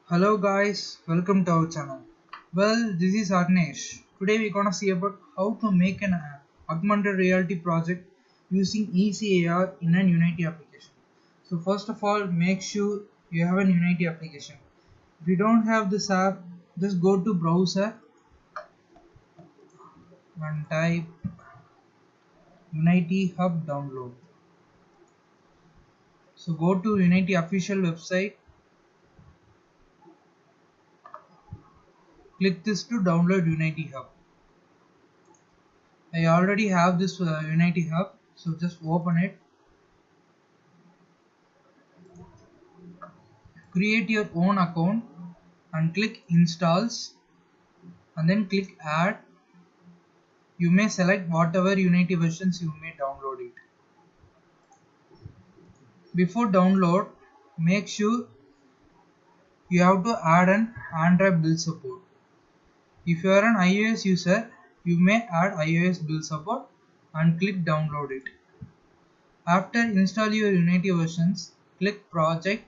Hello guys, welcome to our channel. Well, this is Arnesh. Today we're gonna see about how to make an augmented reality project using ECAR in an Unity application. So first of all, make sure you have an Unity application. If you don't have this app, just go to browser and type Unity Hub download. So go to Unity official website, click this to download Unity Hub. I already have this Unity Hub, so just open it. Create your own account and click installs and then click add. You may select whatever Unity versions you may download it. Before download, make sure you have to add an Android build support. If you are an iOS user, you may add iOS build support and click download it. After install your Unity versions, click project,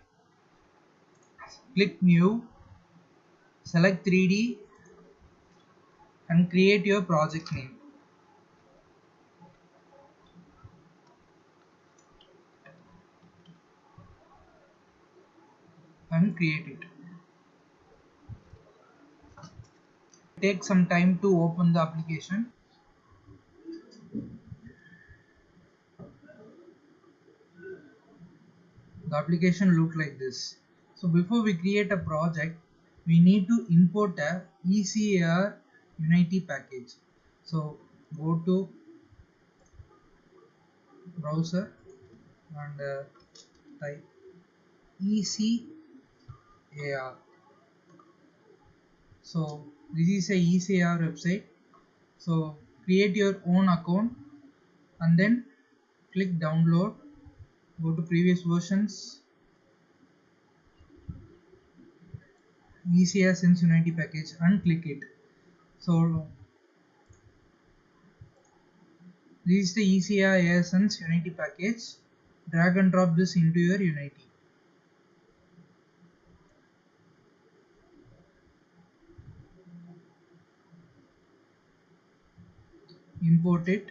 click new, select 3D and create your project name. And create it. Take some time to open the application. The application look like this. So before we create a project, we need to import a ECAR Unity package. So go to browser and type ECAR. So this is a ECAR website. So create your own account and then click download. Go to previous versions, ECAR Sense Unity package and click it. So this is the ECAR AirSense Unity package. Drag and drop this into your Unity. Import it.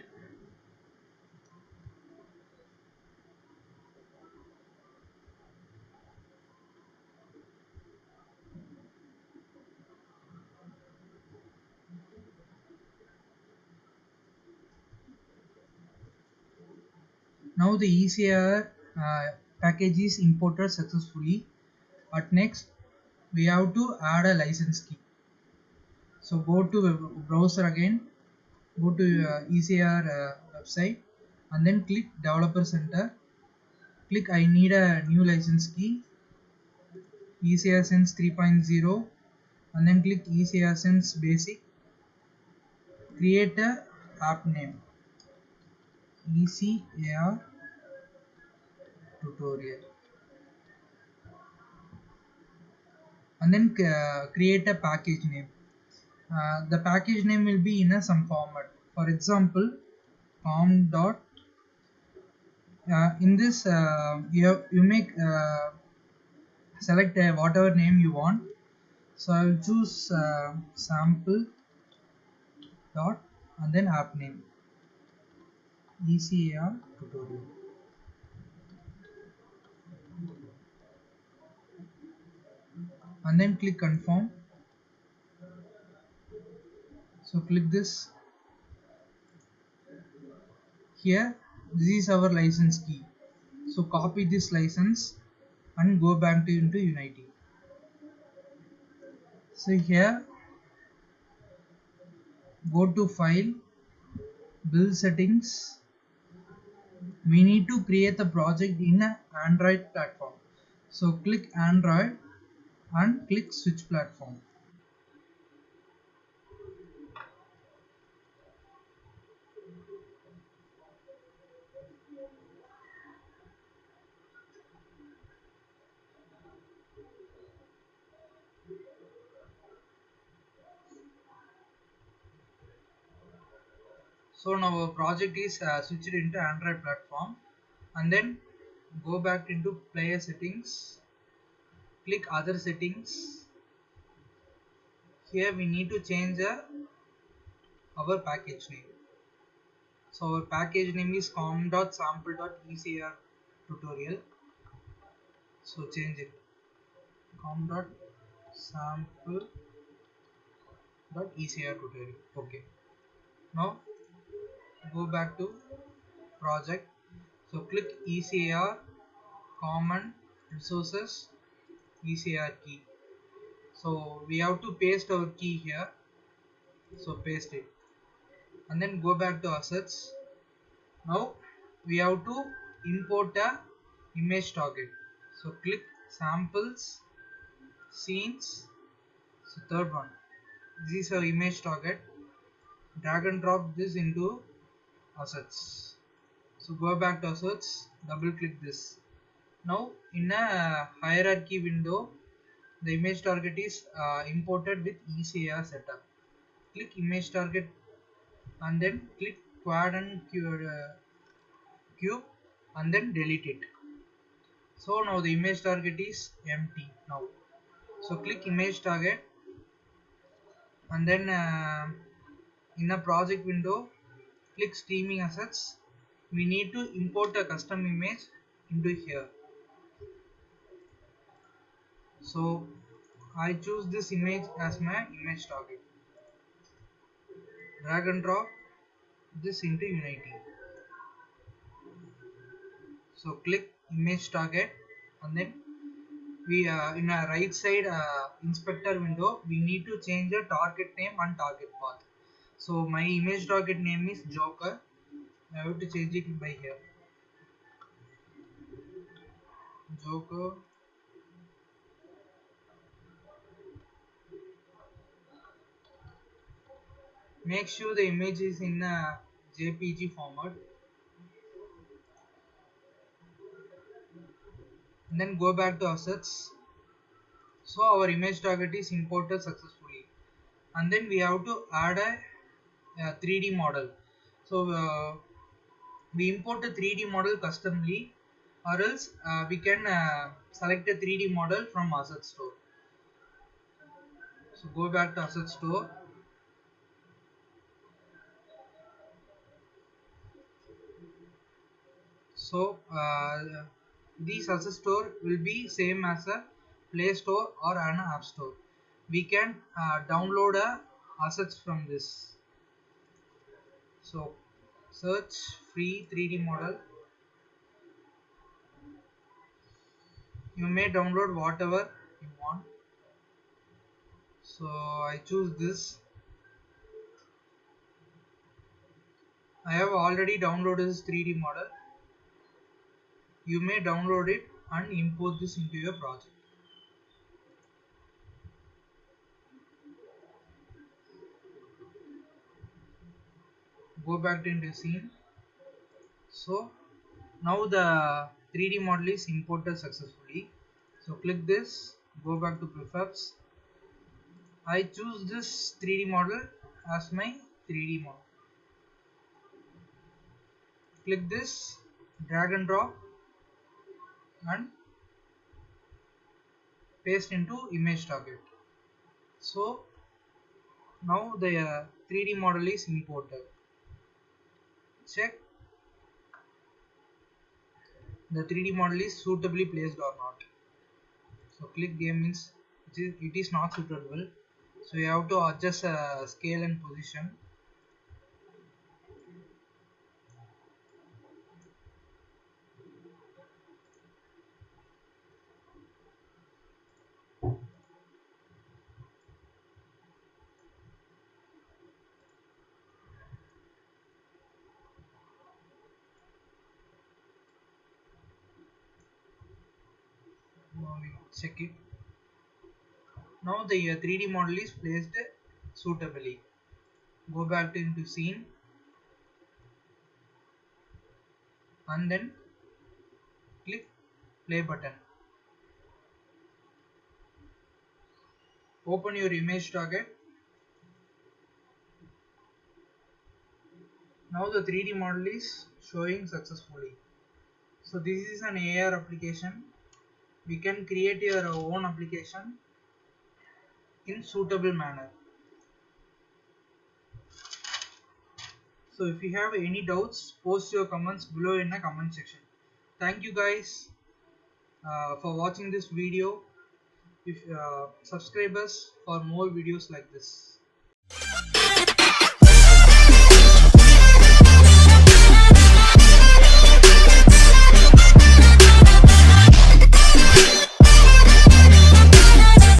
Now the ECAR package is imported successfully. But next we have to add a license key. So go to browser again, go to ECAR website and then click Developer Center. Click I need a new license key, ECAR Sense 3.0 and then click ECAR Sense Basic. Create a app name, ECAR tutorial and then create a package name. The package name will be in some format. For example, com dot. In this, you make select whatever name you want. So I will choose sample dot and then app name ECAR tutorial. And then click confirm. So click this. Here this is our license key. So copy this license and go back to into Unity. So here go to file, build settings. We need to create the project in an Android platform. So click Android and click switch platform. So now our project is switched into Android platform and then go back into player settings, click other settings here we need to change our package name. So our package name is com.sample.ecr tutorial. So change it, com.sample.ecr tutorial. Okay. Now go back to project. So click ECR common resources ECR key. So we have to paste our key here. So paste it and then go back to assets. Now we have to import a image target. So click samples, scenes. So third one. This is our image target. Drag and drop this into assets. So go back to assets, double click this. Now in a hierarchy window, the image target is imported with ECR setup. Click image target and then click quad and cube and then delete it. So now the image target is empty now. So click image target and then in a project window click streaming assets. We need to import a custom image into here. So I choose this image as my image target. Drag and drop this into Unity. So click image target and then we in a right side inspector window we need to change the target name and target path. So my image target name is Joker. I have to change it by here. Joker. Make sure the image is in a JPG format. And then go back to assets. So our image target is imported successfully. And then we have to add a 3D model. So we import a 3D model customly or else we can select a 3D model from asset store. So go back to asset store. So this asset store will be same as a Play Store or an App Store. We can download assets from this. So search free 3D model. You may download whatever you want. So I choose this. I have already downloaded this 3D model. You may download it and import this into your project. Go back into scene. So now the 3D model is imported successfully. So click this, go back to prefabs. I choose this 3D model as my 3D model. Click this, drag and drop and paste into image target. So now the 3D model is imported. Check the 3D model is suitably placed or not. So click game means it is not suitable. So you have to adjust scale and position. Now we check it. Now the 3D model is placed suitably. Go back into scene and then click play button. Open your image target. Now the 3D model is showing successfully. So this is an AR application. We can create your own application in suitable manner. So if you have any doubts, post your comments below in the comment section. Thank you guys for watching this video. If subscribe us for more videos like this.